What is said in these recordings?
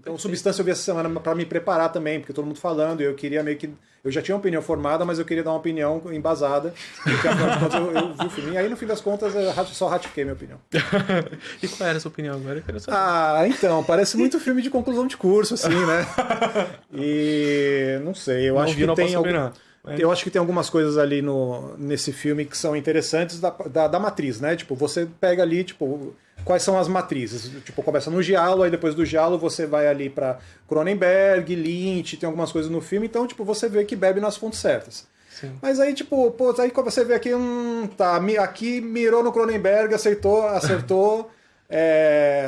Então, Substância eu vi essa semana para me preparar também, porque todo mundo falando, e eu queria meio que... Eu já tinha uma opinião formada, mas eu queria dar uma opinião embasada, porque afinal de contas eu vi o filme. E aí, no fim das contas, eu só ratifiquei minha opinião. E qual era a sua opinião agora? Eu quero saber. Então, parece muito filme de conclusão de curso, assim, né? E não sei, eu acho que tem Eu acho que tem algumas coisas ali nesse filme que são interessantes da matriz, né? Tipo, você pega ali, tipo, quais são as matrizes? Tipo, começa no giallo, aí depois do giallo você vai ali pra Cronenberg, Lynch, tem algumas coisas no filme, então, tipo, você vê que bebe nas fontes certas. Sim. Mas aí, tipo, pô, aí quando você vê aqui, aqui mirou no Cronenberg, acertou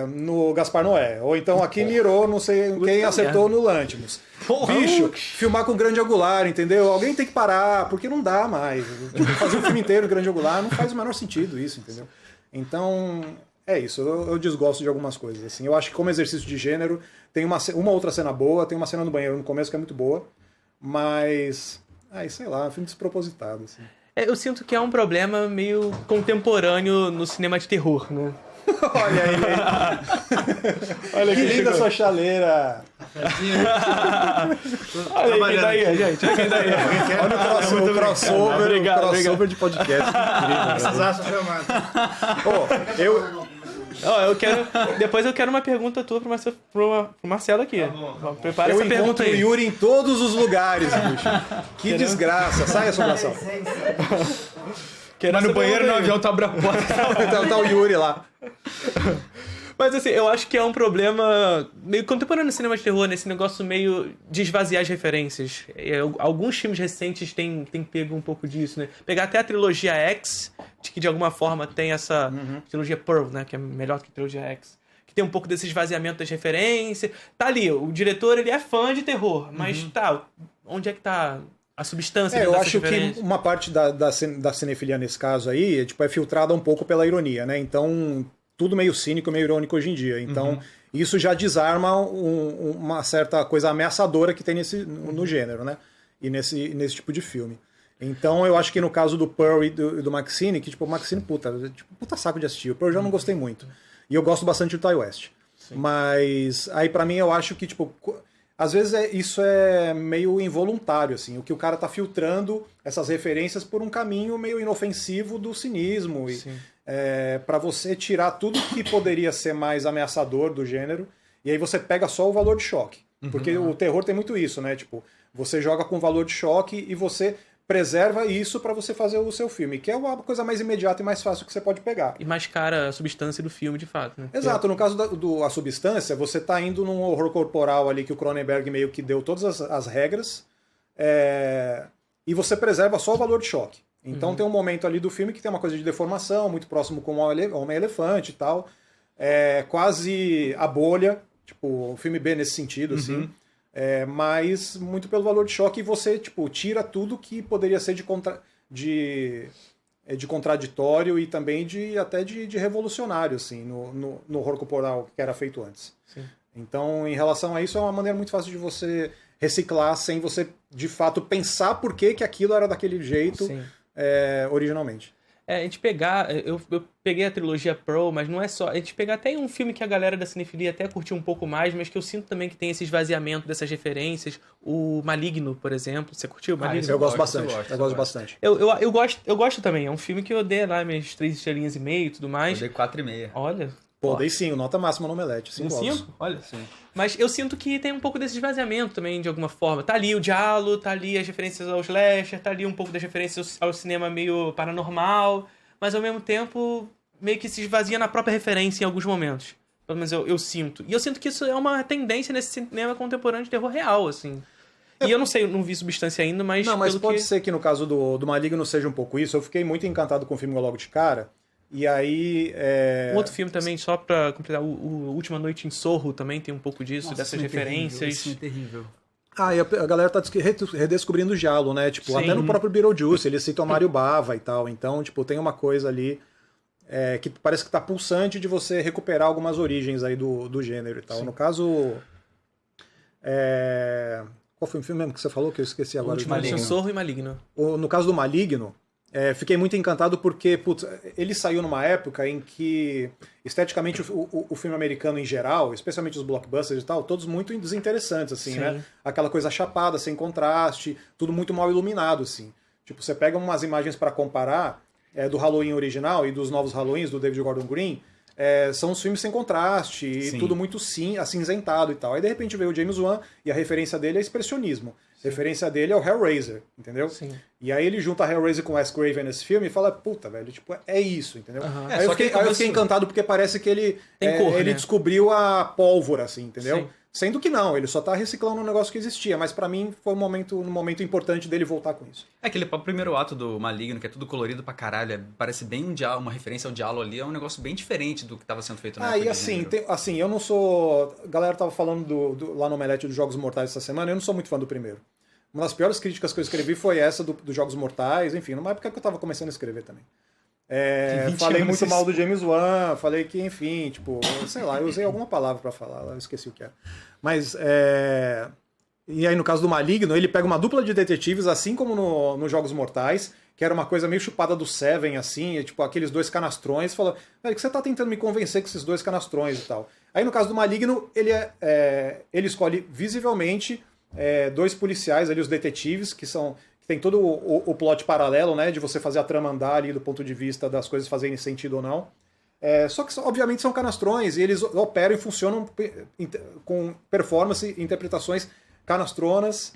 no Gaspar Noé. Ou então aqui mirou, não sei quem, acertou no Lanthimos. Bicho, filmar com grande angular, entendeu? Alguém tem que parar, porque não dá mais. Tipo, fazer o filme inteiro em grande angular não faz o menor sentido isso, entendeu? Então, é isso. Eu desgosto de algumas coisas, assim. Eu acho que como exercício de gênero, tem uma outra cena boa, tem uma cena no banheiro no começo que é muito boa, mas... sei lá, é um filme despropositado, assim. Eu sinto que é um problema meio contemporâneo no cinema de terror, né? Olha ele aí. Olha que linda sua chaleira. Olha quem daí, gente. Olha quem daí. Olha o crossover, Obrigado. de podcast. Vocês acham filmado? Depois eu quero uma pergunta tua pro Marcelo aqui. Tá Prepara eu essa pergunta encontro o aí. Yuri em todos os lugares, bicho. Que desgraça. Sai, assombração. Mas no banheiro, no avião, tu abre a porta. Então tá o Yuri lá. Mas assim, eu acho que é um problema meio contemporâneo no cinema de terror, nesse negócio meio de esvaziar as referências. Alguns filmes recentes têm pego um pouco disso, né? Pegar até a trilogia X, que de alguma forma tem essa trilogia Pearl, né? Que é melhor que a trilogia X. Que tem um pouco desse esvaziamento das referências. Tá ali, o diretor, ele é fã de terror, mas onde é que tá a substância eu acho que uma parte da cinefilia nesse caso aí é filtrada um pouco pela ironia, né? Então, tudo meio cínico, meio irônico hoje em dia. Então, isso já desarma uma certa coisa ameaçadora que tem no gênero, né? E nesse tipo de filme. Então, eu acho que no caso do Pearl e do Maxine, que tipo, o Maxine, puta saco de assistir. O Pearl eu já não gostei muito. E eu gosto bastante do Ty West. Sim. Mas aí pra mim eu acho que, tipo... Às vezes isso é meio involuntário, assim, o que o cara tá filtrando essas referências por um caminho meio inofensivo do cinismo, e para você tirar tudo que poderia ser mais ameaçador do gênero, e aí você pega só o valor de choque. Porque o terror tem muito isso, né? Tipo, você joga com valor de choque e você preserva isso para você fazer o seu filme, que é uma coisa mais imediata e mais fácil que você pode pegar. E mais cara a substância do filme, de fato, né? Exato, no caso A Substância, você tá indo num horror corporal ali que o Cronenberg meio que deu todas as regras, e você preserva só o valor de choque. Então tem um momento ali do filme que tem uma coisa de deformação, muito próximo com o Homem-Elefante e tal, quase a bolha, tipo, o filme B nesse sentido, assim. Mas muito pelo valor de choque, e você tipo, tira tudo que poderia ser de contraditório e também até de revolucionário assim, no horror corporal que era feito antes. Sim. Então, em relação a isso, é uma maneira muito fácil de você reciclar sem você, de fato, pensar por que aquilo era daquele jeito originalmente. A gente pegar... Eu peguei a trilogia Pearl, mas não é só... A gente pegar até um filme que a galera da cinefilia até curtiu um pouco mais, mas que eu sinto também que tem esse esvaziamento dessas referências. O Maligno, por exemplo. Você curtiu o Maligno? Eu gosto bastante. Eu gosto bastante. Eu gosto também. É um filme que eu dei lá minhas 3 estrelinhas e meio e tudo mais. Eu dei 4,5. Olha... Pô, dei 5, nota máxima no Omelete. 5? Olha. Sim. Mas eu sinto que tem um pouco desse esvaziamento também, de alguma forma. Tá ali o diálogo, tá ali as referências ao slasher, tá ali um pouco das referências ao cinema meio paranormal, mas ao mesmo tempo meio que se esvazia na própria referência em alguns momentos. Pelo menos eu sinto. E eu sinto que isso é uma tendência nesse cinema contemporâneo de terror real, assim. E eu não sei, eu não vi Substância ainda, mas... Não, mas pode ser que no caso do Maligno seja um pouco isso. Eu fiquei muito encantado com o filme logo de cara. E aí... Um outro filme também, só pra completar, o Última Noite em Sorro também tem um pouco disso, dessas referências. Isso é terrível. E a galera tá redescobrindo o giallo, né? Tipo, até no próprio Beetlejuice, eles citam Mário Bava e tal. Então, tipo, tem uma coisa ali que parece que tá pulsante de você recuperar algumas origens aí do gênero e tal. Sim. No caso... Qual foi o filme mesmo que você falou que eu esqueci agora? Última Noite em Sorro e Maligno. No caso do Maligno, fiquei muito encantado porque, putz, ele saiu numa época em que, esteticamente, o filme americano em geral, especialmente os blockbusters e tal, todos muito desinteressantes, assim, né? Aquela coisa chapada, sem contraste, tudo muito mal iluminado, assim. Tipo, você pega umas imagens para comparar do Halloween original e dos novos Halloweens, do David Gordon Green, são os filmes sem contraste, e tudo muito acinzentado e tal. Aí, de repente, veio o James Wan e a referência dele é expressionismo. A referência dele é o Hellraiser, entendeu? Sim. E aí ele junta Hellraiser com Wes Craven nesse filme e fala, puta, velho, tipo, é isso, entendeu? Aí eu fiquei encantado porque parece que ele descobriu a pólvora, assim, entendeu? Sim. Sendo que não, ele só tá reciclando um negócio que existia, mas pra mim foi um momento importante dele voltar com isso. Aquele primeiro ato do Maligno, que é tudo colorido pra caralho, parece bem uma referência ao diálogo ali, é um negócio bem diferente do que tava sendo feito na época. E assim, eu não sou... A galera tava falando lá no Omelete dos Jogos Mortais essa semana, eu não sou muito fã do primeiro. Uma das piores críticas que eu escrevi foi essa dos Jogos Mortais, enfim, numa época que eu tava começando a escrever também. Falei muito mal do James Wan, falei que, enfim, tipo, sei lá, eu usei alguma palavra pra falar, eu esqueci o que era. Mas, e aí no caso do Maligno, ele pega uma dupla de detetives, assim como nos Jogos Mortais, que era uma coisa meio chupada do Seven, assim, tipo, aqueles dois canastrões, fala, velho, que você tá tentando me convencer com esses dois canastrões e tal. Aí no caso do Maligno, ele escolhe visivelmente dois policiais ali, os detetives, que tem todo o plot paralelo, né, de você fazer a trama andar ali do ponto de vista das coisas fazerem sentido ou não. Só que, obviamente, são canastrões e eles operam e funcionam com performance e interpretações canastronas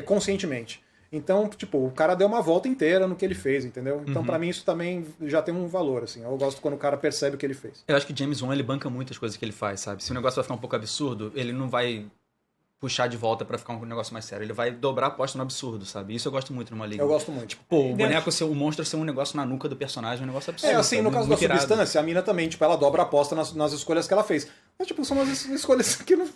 conscientemente. Então, tipo, o cara deu uma volta inteira no que ele fez, entendeu? Então, pra mim, isso também já tem um valor, assim. Eu gosto quando o cara percebe o que ele fez. Eu acho que James Wan, ele banca muitas coisas que ele faz, sabe? Se o negócio vai ficar um pouco absurdo, ele não vai puxar de volta pra ficar um negócio mais sério. Ele vai dobrar a aposta no absurdo, sabe? Isso eu gosto muito no Maligno. Eu gosto muito. Tipo, o boneco, o monstro ser um negócio na nuca do personagem, um negócio absurdo. Assim, no caso da Substância, a mina também, tipo, ela dobra a aposta nas escolhas que ela fez. Mas, tipo, são umas escolhas que não...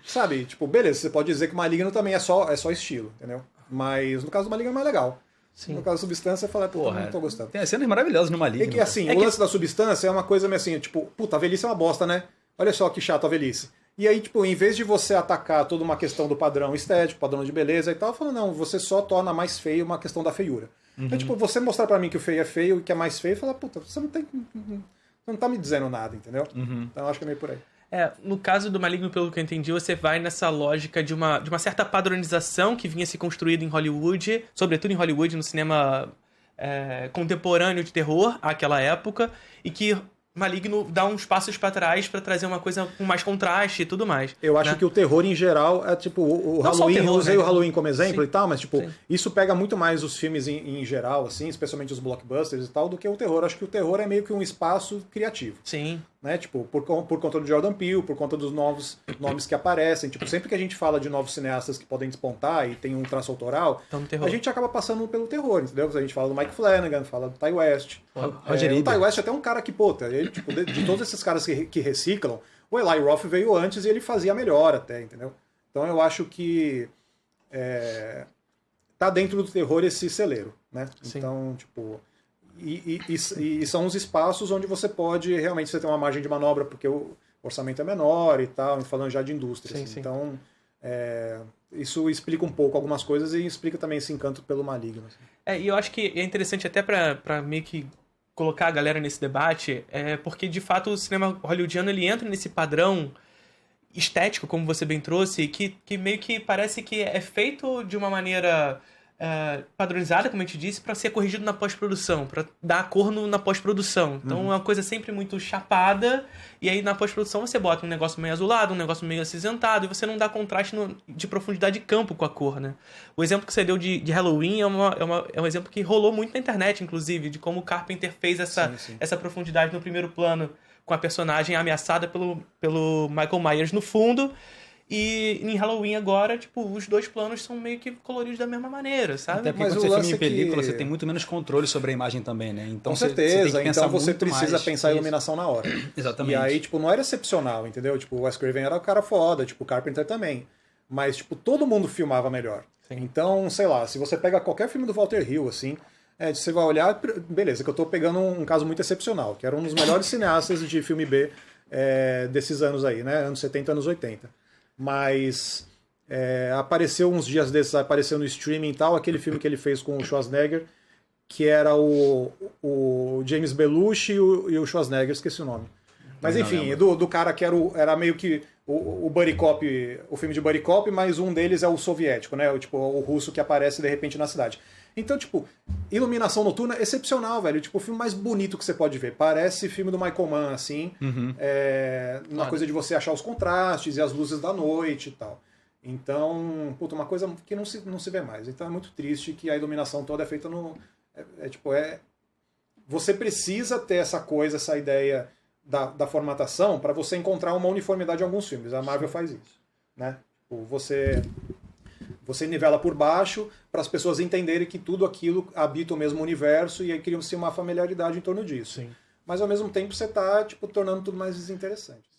Sabe? Tipo, beleza, você pode dizer que Maligno também é só estilo, entendeu? Mas no caso do Maligno é mais legal. Sim. No caso da Substância, eu falei, puta, não tô gostando. Tem cenas maravilhosas no Maligno. E que, assim, o lance da Substância é uma coisa meio assim, tipo, puta, a velhice é uma bosta, né? Olha só que chato a velhice. E aí, tipo, em vez de você atacar toda uma questão do padrão estético, padrão de beleza e tal, eu falo, não, você só torna mais feio uma questão da feiura. Então, tipo, você mostrar pra mim que o feio é feio e que é mais feio, fala, puta, você não tá me dizendo nada, entendeu? Então, eu acho que é meio por aí. No caso do Maligno, pelo que eu entendi, você vai nessa lógica de uma certa padronização que vinha se construindo em Hollywood, sobretudo em Hollywood, no cinema contemporâneo de terror, àquela época, e que Maligno dá uns passos pra trás pra trazer uma coisa com mais contraste e tudo mais. Eu acho que o terror em geral é tipo o Halloween, eu usei o Halloween como exemplo e tal, mas tipo, isso pega muito mais os filmes em geral, assim, especialmente os blockbusters e tal, do que o terror. Acho que o terror é meio que um espaço criativo. Sim. Né? Tipo, por conta do Jordan Peele, por conta dos novos nomes que aparecem. Tipo, sempre que a gente fala de novos cineastas que podem despontar e tem um traço autoral, a gente acaba passando pelo terror, entendeu? A gente fala do Mike Flanagan, fala do Ty West. O Ty West é até um cara que, ele, tipo, de todos esses caras que reciclam, o Eli Roth veio antes e ele fazia melhor até, entendeu? Então eu acho que tá dentro do terror esse celeiro, né? Sim. Então, tipo... E são os espaços onde você pode realmente ter uma margem de manobra, porque o orçamento é menor e tal, falando já de indústria. Sim, assim. sim. Então, isso explica um pouco algumas coisas e explica também esse encanto pelo Maligno. Assim. E eu acho que é interessante até pra meio que colocar a galera nesse debate, porque de fato o cinema hollywoodiano ele entra nesse padrão estético, como você bem trouxe, que meio que parece que é feito de uma maneira... padronizada, como a gente disse, para ser corrigido na pós-produção, para dar cor na pós-produção. Então é uma coisa sempre muito chapada, e aí na pós-produção você bota um negócio meio azulado, um negócio meio acinzentado, e você não dá contraste de profundidade de campo com a cor, né? O exemplo que você deu de Halloween é um exemplo que rolou muito na internet, inclusive, de como o Carpenter fez essa profundidade no primeiro plano, com a personagem ameaçada pelo Michael Myers no fundo. E em Halloween agora, tipo, os dois planos são meio que coloridos da mesma maneira, sabe? Até porque quando você filma em película, você tem muito menos controle sobre a imagem também, né? Então, com certeza, então você precisa pensar a isso. iluminação na hora. Exatamente. E aí, tipo, não era excepcional, entendeu? Tipo, o Wes Craven era o cara foda, tipo, o Carpenter também. Mas, tipo, todo mundo filmava melhor. Sim. Então, sei lá, se você pega qualquer filme do Walter Hill, assim, você vai olhar, beleza, que eu tô pegando um caso muito excepcional, que era um dos melhores cineastas de filme B desses anos aí, né? Anos 70, anos 80. Mas apareceu uns dias desses, apareceu no streaming e tal, aquele filme que ele fez com o Schwarzenegger, que era o James Belushi e o Schwarzenegger, esqueci o nome. Mas enfim, do cara que era meio que o Buddy Cop, o filme de Buddy Cop, mas um deles é o soviético, né? O russo que aparece de repente na cidade. Então, tipo, iluminação noturna excepcional, velho. Tipo, o filme mais bonito que você pode ver. Parece filme do Michael Mann, assim. Uma coisa de você achar os contrastes e as luzes da noite e tal. Então, puta, uma coisa que não se vê mais. Então é muito triste que a iluminação toda é feita no... Você precisa ter essa coisa, essa ideia da formatação para você encontrar uma uniformidade em alguns filmes. A Marvel faz isso, né? Tipo, você nivela por baixo para as pessoas entenderem que tudo aquilo habita o mesmo universo e aí cria-se uma familiaridade em torno disso. Sim. Mas ao mesmo tempo você está tornando tudo mais desinteressante.